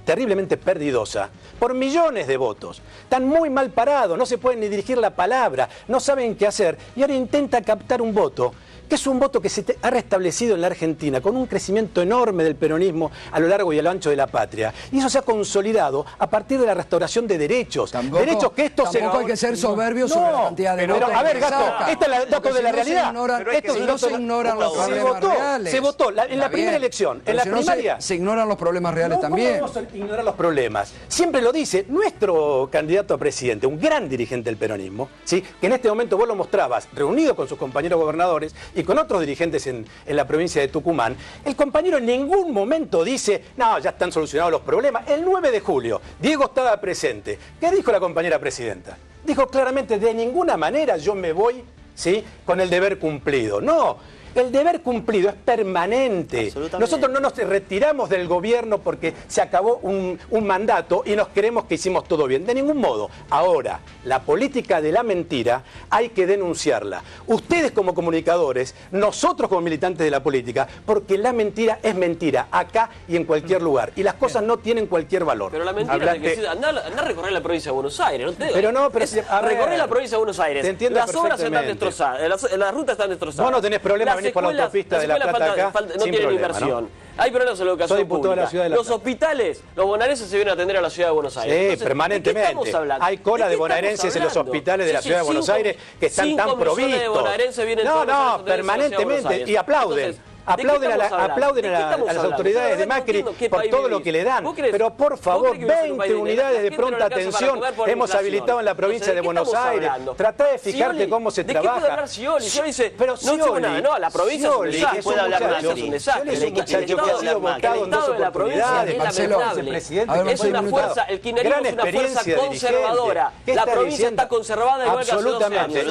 terriblemente perdidosa por millones de votos. Están muy mal parados, no se pueden ni dirigir la palabra, no saben qué hacer y ahora intenta captar un voto que es un voto que se ha restablecido en la Argentina con un crecimiento enorme del peronismo a lo largo y a lo ancho de la patria. Y eso se ha consolidado a partir de la restauración de derechos. Derechos que estos tampoco hay que ser soberbios sobre la cantidad de votos. Pero, a ver, Gato, esta es la dato de la realidad. No se ignoran los problemas reales. Se votó en la primera elección, en la primaria. Se ignoran los problemas reales también. No vamos a ignorar los problemas. Siempre lo dice nuestro candidato a presidente, un gran dirigente del peronismo, ¿sí? Que en este momento vos lo mostrabas reunido con sus compañeros gobernadores y con otros dirigentes en la provincia de Tucumán. El compañero en ningún momento dice, no, ya están solucionados los problemas. El 9 de julio, Diego estaba presente. ¿Qué dijo la compañera presidenta? Dijo claramente, de ninguna manera yo me voy, ¿sí?, con el deber cumplido. No. El deber cumplido es permanente. Nosotros no nos retiramos del gobierno porque se acabó un mandato y nos creemos que hicimos todo bien. De ningún modo. Ahora, la política de la mentira hay que denunciarla. Ustedes como comunicadores, nosotros como militantes de la política, porque la mentira es mentira, acá y en cualquier lugar. Y las cosas no tienen cualquier valor. Pero la mentira es que andá a recorrer la provincia de Buenos Aires. Recorrer la provincia de Buenos Aires. Las obras están destrozadas, las rutas están destrozadas. Vos no tenés problema por la autopista de La Plata acá, no tienen inversión. ¿No? Hay problemas en la educación pública. Los hospitales, los bonaerenses se vienen a atender a la ciudad de Buenos Aires. Sí, entonces, permanentemente. Hay cola de bonaerenses en los hospitales de la ciudad de Buenos Aires que están tan provistos. No, permanentemente. Y aplauden. Aplauden a las autoridades de Macri por todo lo que le dan. Pero por favor, 20 unidades de pronta atención hemos habilitado en la provincia de Buenos Aires. Tratá de fijarte cómo se trabaja. ¿De qué puede hablar Scioli? Scioli dice, no hicimos nada. No, la provincia es un desastre. Puede hablar Macri. Es un desastre. El estado de la provincia es lamentable. Es una fuerza, el kirchnerismo es una fuerza conservadora. La provincia está conservada igual que hace 12 años.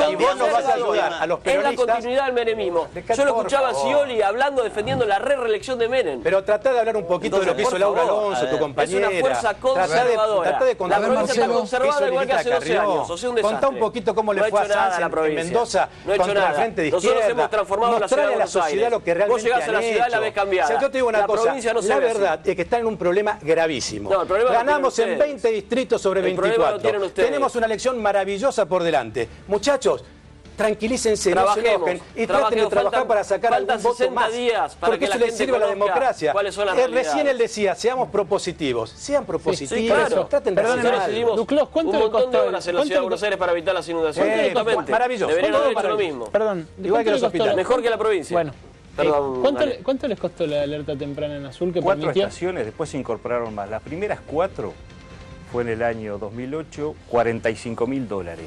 Y vos nos vas a ayudar a los peronistas. Es la continuidad del menemismo. Yo lo escuchaba a Scioli hablando, defendiendo la reelección de Menem. Pero tratá de hablar un poquito de lo que hizo Laura Alonso, tu compañera. Es una fuerza conservadora. Tratá de contar la provincia está conservada igual que hace 12 años. O sea, un desastre. Contá un poquito cómo le fue a Sanz en Mendoza contra el Frente de Izquierda. Nosotros hemos transformado la ciudad de Buenos Aires. Lo que realmente vos llegás a la ciudad y la ves cambiada. O sea, yo te digo una cosa, la verdad es que están en un problema gravísimo. Ganamos en 20 distritos sobre 24. Tenemos una elección maravillosa por delante. Muchachos, tranquilícense, no se enojen y traten de trabajar para sacar algún voto más, porque eso le sirve a la democracia. Recién él decía, seamos propositivos, sean propositivos, traten de hacer Duclos, ¿cuánto le costó en la ciudad de Buenos Aires para evitar las inundaciones? Maravilloso. Deberían haber hecho lo mismo. Perdón, igual que los hospitales. Mejor que la provincia. Bueno. ¿Cuánto les costó la alerta temprana en Azul que 4 permitía? estaciones, después se incorporaron más. Las primeras 4 fue en el año 2008, $45.000.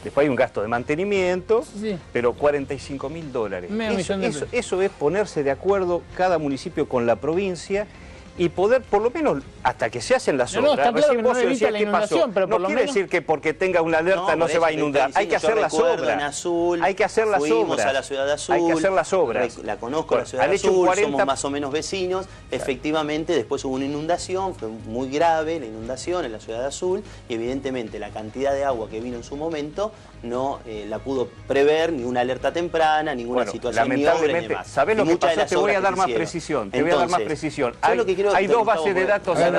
Después hay un gasto de mantenimiento, sí, pero $45.000. Eso es ponerse de acuerdo cada municipio con la provincia y poder, por lo menos, hasta que se hacen las obras. Está claro que no evita la inundación, pero por lo quiere menos... decir que porque tenga una alerta no se va a inundar. Hay que hacer las obras. Azul, hay que hacer las obras. A la ciudad de Azul. Hay que hacer las obras. La conozco, la ciudad de Azul, somos más o menos vecinos. Efectivamente, después hubo una inundación, fue muy grave la inundación en la ciudad de Azul, y evidentemente la cantidad de agua que vino en su momento no la pudo prever ni una alerta temprana, ninguna situación, lamentablemente, ni obras, ¿sabés lo que pasó? Te voy a dar más precisión. Te voy a dar más precisión. Hay dos bases de datos. La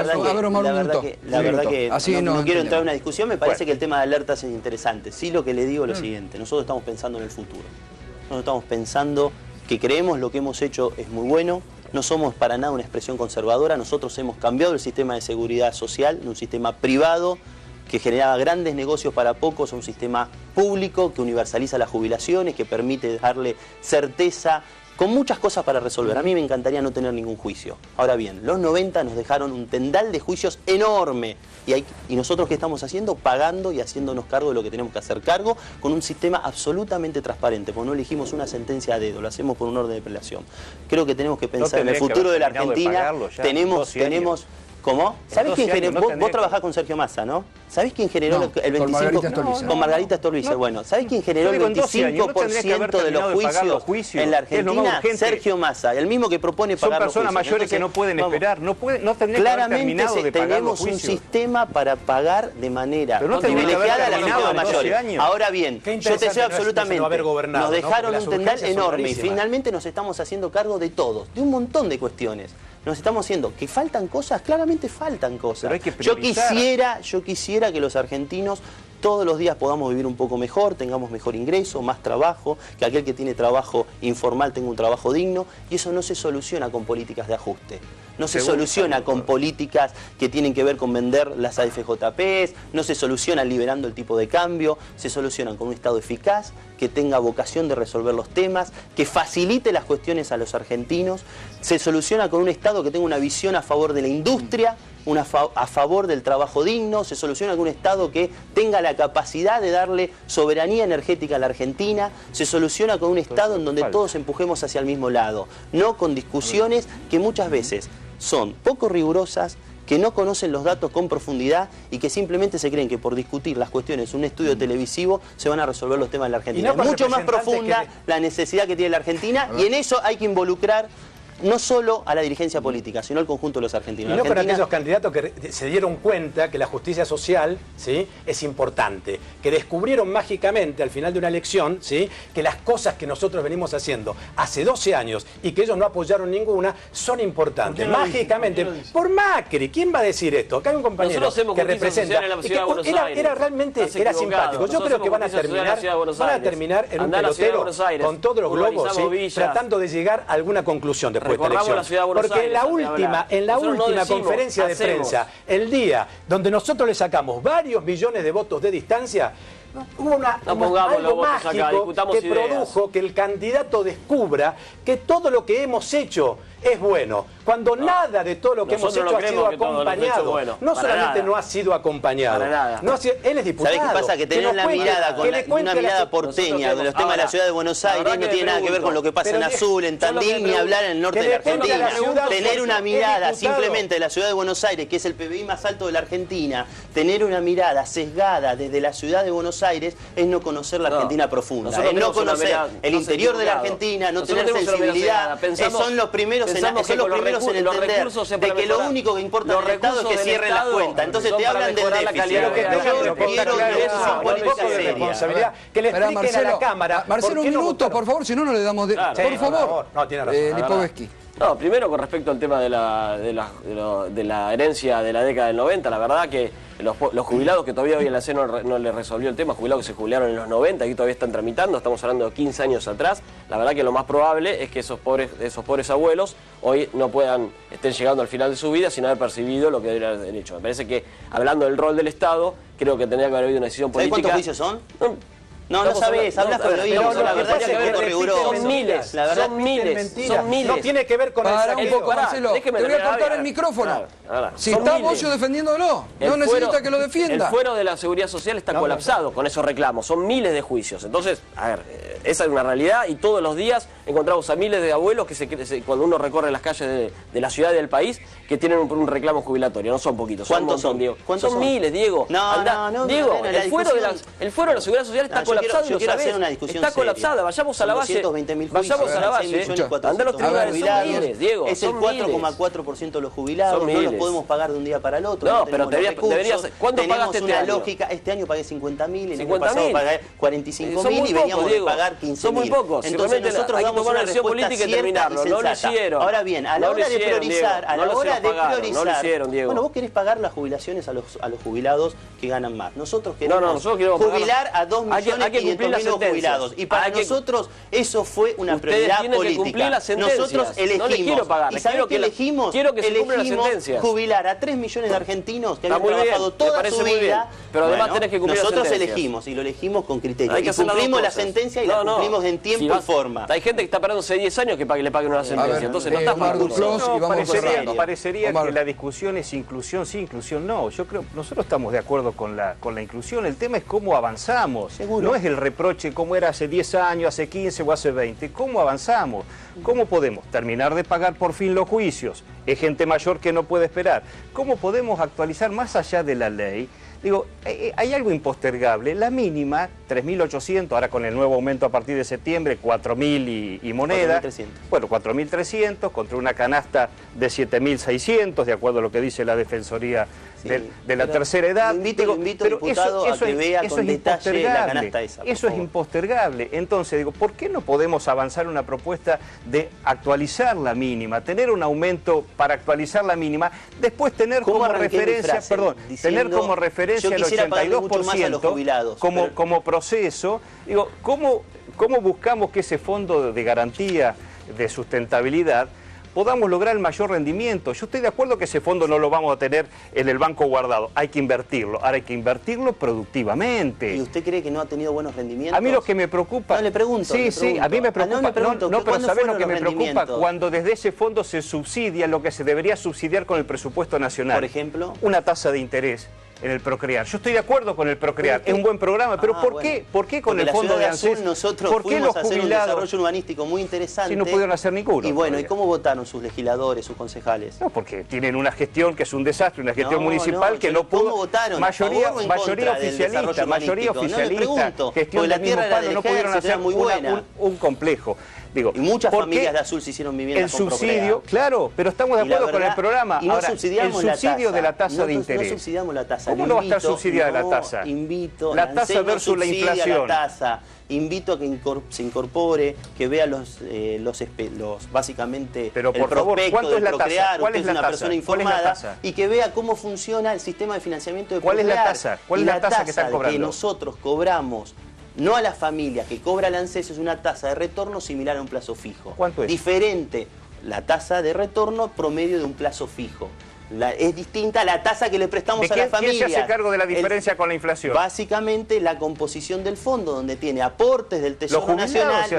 verdad que no quiero entrar en una discusión, me parece que el tema de alertas es interesante. Sí, lo que le digo es lo siguiente, nosotros estamos pensando en el futuro. Nosotros estamos pensando que creemos lo que hemos hecho es muy bueno, no somos para nada una expresión conservadora, nosotros hemos cambiado el sistema de seguridad social en un sistema privado que generaba grandes negocios para pocos, a un sistema público que universaliza las jubilaciones, que permite darle certeza, con muchas cosas para resolver. A mí me encantaría no tener ningún juicio. Ahora bien, los 90 nos dejaron un tendal de juicios enorme. Y nosotros, ¿qué estamos haciendo? Pagando y haciéndonos cargo de lo que tenemos que hacer cargo, con un sistema absolutamente transparente, porque no elegimos una sentencia a dedo, lo hacemos por un orden de prelación. Creo que tenemos que pensar en el futuro de la Argentina. Tenemos ¿Cómo? ¿Sabés quién generó? Vos trabajás con Sergio Massa, ¿no? ¿Sabés quién generó el 25%? Con Margarita Stolbizer. Bueno, ¿sabés quién generó el 25% de los juicios en la Argentina? Sergio Massa, el mismo que propone pagar los juicios. Son personas mayores que no pueden esperar, no tendrían que haber terminado de pagar los juicios. Tenemos un sistema para pagar de manera privilegiada a las personas mayores. Ahora bien, yo te sé absolutamente, nos dejaron un tendal enorme y finalmente nos estamos haciendo cargo de todos, de un montón de cuestiones. Nos estamos haciendo que faltan cosas, claramente faltan cosas. Yo quisiera que los argentinos todos los días podamos vivir un poco mejor, tengamos mejor ingreso, más trabajo, que aquel que tiene trabajo informal tenga un trabajo digno, y eso no se soluciona con políticas de ajuste. No se soluciona con políticas que tienen que ver con vender las AFJPs, no se soluciona liberando el tipo de cambio, se solucionan con un Estado eficaz, que tenga vocación de resolver los temas, que facilite las cuestiones a los argentinos, se soluciona con un Estado que tenga una visión a favor de la industria, a favor del trabajo digno, se soluciona con un Estado que tenga la capacidad de darle soberanía energética a la Argentina, se soluciona con un Estado en donde todos empujemos hacia el mismo lado, no con discusiones que muchas veces son poco rigurosas, que no conocen los datos con profundidad y que simplemente se creen que por discutir las cuestiones en un estudio televisivo se van a resolver los temas de la Argentina. Es mucho más profunda la necesidad que tiene la Argentina y en eso hay que involucrar no solo a la dirigencia política, sino al conjunto de los argentinos. Y no con aquellos candidatos que se dieron cuenta que la justicia social, ¿sí?, es importante, que descubrieron mágicamente al final de una elección, ¿sí?, que las cosas que nosotros venimos haciendo hace 12 años y que ellos no apoyaron ninguna, son importantes. Mágicamente, por Macri, ¿quién va a decir esto? Acá hay un compañero que representa, era simpático. Yo creo que van a terminar en un pelotero con todos los globos, ¿sí?, tratando de llegar a alguna conclusión de porque en la última conferencia de prensa, el día donde nosotros le sacamos varios millones de votos de distancia, hubo algo mágico que produjo que el candidato descubra que todo lo que hemos hecho es bueno, cuando nada de todo lo que hemos hecho ha sido acompañado. No solamente no ha sido acompañado, él es diputado. ¿Sabés qué pasa? Que tener una mirada porteña de los temas de la ciudad de Buenos Aires no tiene nada que ver con lo que pasa en Azul, en Tandil, ni hablar en el norte de la Argentina. Tener una mirada simplemente de la ciudad de Buenos Aires, que es el PBI más alto de la Argentina, tener una mirada sesgada desde la ciudad de Buenos Aires es no conocer la Argentina profunda, es no conocer el interior de la Argentina, no tener sensibilidad. Son los primeros en entender de que lo único que importa en el Estado es que cierren las cuentas. Entonces te hablan del déficit. Yo quiero que eso son políticas serias. Que le expliquen a la Cámara. Marcelo, un minuto, por favor, si no, no le damos... Por favor. No, tiene razón. Lipovetsky. No, primero con respecto al tema de la herencia de la década del 90, la verdad que los jubilados que todavía hoy en la CE no les resolvió el tema, jubilados que se jubilaron en los 90 y todavía están tramitando, estamos hablando de 15 años atrás, la verdad que lo más probable es que esos pobres abuelos hoy estén llegando al final de su vida sin haber percibido lo que deberían haber hecho. Me parece que, hablando del rol del Estado, creo que tendría que haber habido una decisión política. ¿Sabés cuántos juicios son? No sabés, hablas con el oído, la verdad es que riguroso. Son miles, son miles. No tiene que ver con el saqueo. Marcelo, te voy a cortar el micrófono. Si está Bocio defendiéndolo, no necesita que lo defienda. El fuero de la seguridad social está colapsado con esos reclamos, son miles de juicios. Entonces, a ver, Esa es una realidad y todos los días encontramos a miles de abuelos que cuando uno recorre las calles de la ciudad y del país que tienen un reclamo jubilatorio. No son poquitos. ¿Cuántos son? Diego. ¿Cuántos son miles, Diego. No, Diego, el fuero de la Seguridad Social está colapsado. Yo quiero hacer una discusión está colapsada. Vayamos a la base. Vayamos a la base. Andá a los tribunales. Son miles, Diego. Es el 4,4% de los jubilados. No los podemos pagar de un día para el otro. No, pero deberías. ¿Cuánto pagaste este año? Lógica. Este año pagué 50.000, el año pasado pagué 45.000 y veníamos de pagar 15.000. Son muy pocos. Entonces nosotros damos una respuesta política y terminarlo. No lo hicieron. Ahora bien, a la hora de priorizar, bueno, vos querés pagar las jubilaciones a los jubilados que ganan más. Nosotros queremos jubilar a 2.500.000 jubilados. Y para nosotros eso fue una prioridad política. Nosotros elegimos. ¿Y sabés qué elegimos? Elegimos jubilar a 3 millones de argentinos que habían trabajado toda su vida. Pero además tenés que cumplir nosotros elegimos y lo elegimos con criterio. Y cumplimos la sentencia y la cumplimos en tiempo y forma. Hay gente que está esperando hace 10 años que le paguen una sentencia. Entonces no está parecería que la discusión es inclusión, sí, inclusión no. Yo creo, nosotros estamos de acuerdo con la inclusión. El tema es cómo avanzamos. Seguro. No es el reproche cómo era hace 10 años, hace 15 o hace 20. ¿Cómo avanzamos? ¿Cómo podemos terminar de pagar por fin los juicios? Es gente mayor que no puede esperar. ¿Cómo podemos actualizar más allá de la ley? Digo, hay algo impostergable. La mínima, 3.800, ahora con el nuevo aumento a partir de septiembre, 4.000 y moneda. 4.300. Bueno, 4.300 contra una canasta de 7.600, de acuerdo a lo que dice la Defensoría de la tercera edad. Invito, diputado, a que vea con detalle la canasta esa. Eso es impostergable. Entonces, digo, ¿por qué no podemos avanzar una propuesta de actualizar la mínima, tener un aumento para actualizar la mínima, después tener como referencia, tener como referencia el 82% como proceso? Digo, ¿cómo buscamos que ese fondo de garantía de sustentabilidad podamos lograr el mayor rendimiento? Yo estoy de acuerdo que ese fondo no lo vamos a tener en el banco guardado, hay que invertirlo, ahora hay que invertirlo productivamente. ¿Y usted cree que no ha tenido buenos rendimientos? A mí lo que me preocupa... No, le pregunto. Sí, a mí me preocupa... pero ¿sabés lo que me preocupa? Cuando desde ese fondo se subsidia lo que se debería subsidiar con el presupuesto nacional. Por ejemplo, una tasa de interés en el Procrear. Yo estoy de acuerdo con el Procrear, es un buen programa, pero ¿por qué con el fondo de ANSES? Nosotros fuimos a hacer un desarrollo urbanístico muy interesante. Si no pudieron hacer ninguno. Y bueno, ¿y cómo votaron sus legisladores, sus concejales? No, porque tienen una gestión que es un desastre, una gestión municipal que no pudo... ¿Cómo votaron? Mayoría oficialista, gestión del mismo palo, no pudieron hacer un complejo. Digo, y muchas familias de Azul se hicieron viviendas con Procrear. El subsidio, claro, pero estamos de acuerdo con el programa. Y no ahora, subsidiamos el subsidio de la tasa de interés. No subsidiamos la tasa. ¿Cómo no va a estar subsidiada la tasa? La tasa versus la inflación. Invito a que se incorpore, que vea básicamente pero por favor, ¿cuánto es la tasa? ¿Cuál es la una persona informada y que vea cómo funciona el sistema de financiamiento de Procrear. ¿Cuál es la tasa? ¿Cuál es la tasa que están cobrando? Que nosotros cobramos, no a la familia que cobra el ANSES, es una tasa de retorno similar a un plazo fijo. ¿Cuánto es? Diferente la tasa de retorno promedio de un plazo fijo. Es distinta a la tasa que le prestamos a las familias. ¿Quién se hace cargo de la diferencia con la inflación? Básicamente la composición del fondo, donde tiene aportes del Tesoro Nacional,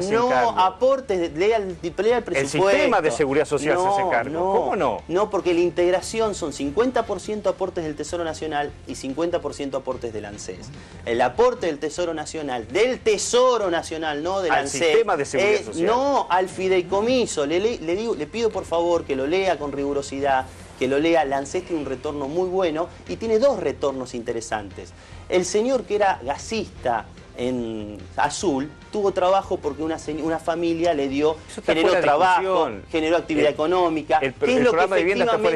aportes, lea el presupuesto. El sistema de seguridad social se hace cargo. ¿Cómo no? No, porque la integración son 50% aportes del Tesoro Nacional y 50% aportes del ANSES. El aporte del Tesoro Nacional, no del ANSES. Al sistema de seguridad social. No, al fideicomiso. Le pido por favor que lo lea con rigurosidad, que lo lea. El ANSES tiene un retorno muy bueno y tiene dos retornos interesantes. El señor que era gasista en Azul tuvo trabajo porque una familia le generó trabajo, generó actividad económica, que es lo que efectivamente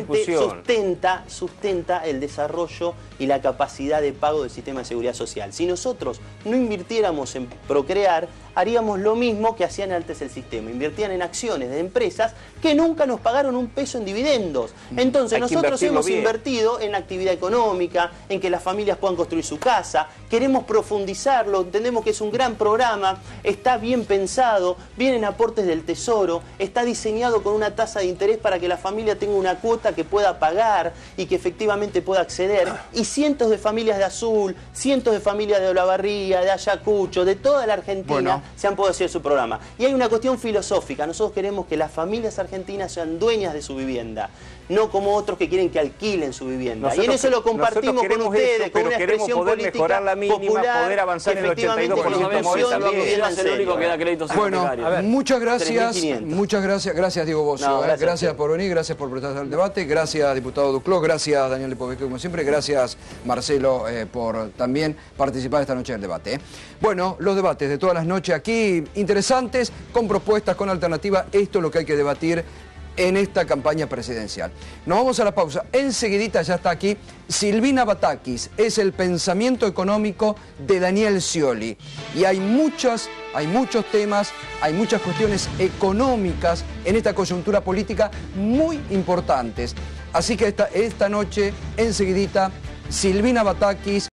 sustenta el desarrollo y la capacidad de pago del sistema de seguridad social. Si nosotros no invirtiéramos en Procrear, haríamos lo mismo que hacían antes el sistema. Invertían en acciones de empresas que nunca nos pagaron un peso en dividendos. Entonces nosotros hemos invertido en actividad económica, en que las familias puedan construir su casa, queremos profundizarlo, entendemos que es un gran programa, está bien pensado, vienen aportes del Tesoro, está diseñado con una tasa de interés para que la familia tenga una cuota que pueda pagar y que efectivamente pueda acceder. Y cientos de familias de Azul, cientos de familias de Olavarría, de Ayacucho, de toda la Argentina se han podido hacer su programa. Y hay una cuestión filosófica, nosotros queremos que las familias argentinas sean dueñas de su vivienda, no como otros que quieren que alquilen su vivienda. Y en eso lo compartimos con ustedes, con una expresión política mejorar la mínima, popular, poder avanzar en el 82% es el único que da créditos hipotecarios. Bueno, muchas gracias. Gracias, Diego Bocio. No, gracias por venir, gracias por prestarse al debate. Gracias, diputado Duclos. Gracias, Daniel Lipovetsky, como siempre. Gracias, Marcelo, por también participar esta noche del debate. Bueno, los debates de todas las noches aquí, interesantes, con propuestas, con alternativas. Esto es lo que hay que debatir en esta campaña presidencial. Nos vamos a la pausa. Enseguidita ya está aquí Silvina Batakis. Es el pensamiento económico de Daniel Scioli. Y hay muchos temas, hay muchas cuestiones económicas en esta coyuntura política muy importantes. Así que esta noche, enseguidita, Silvina Batakis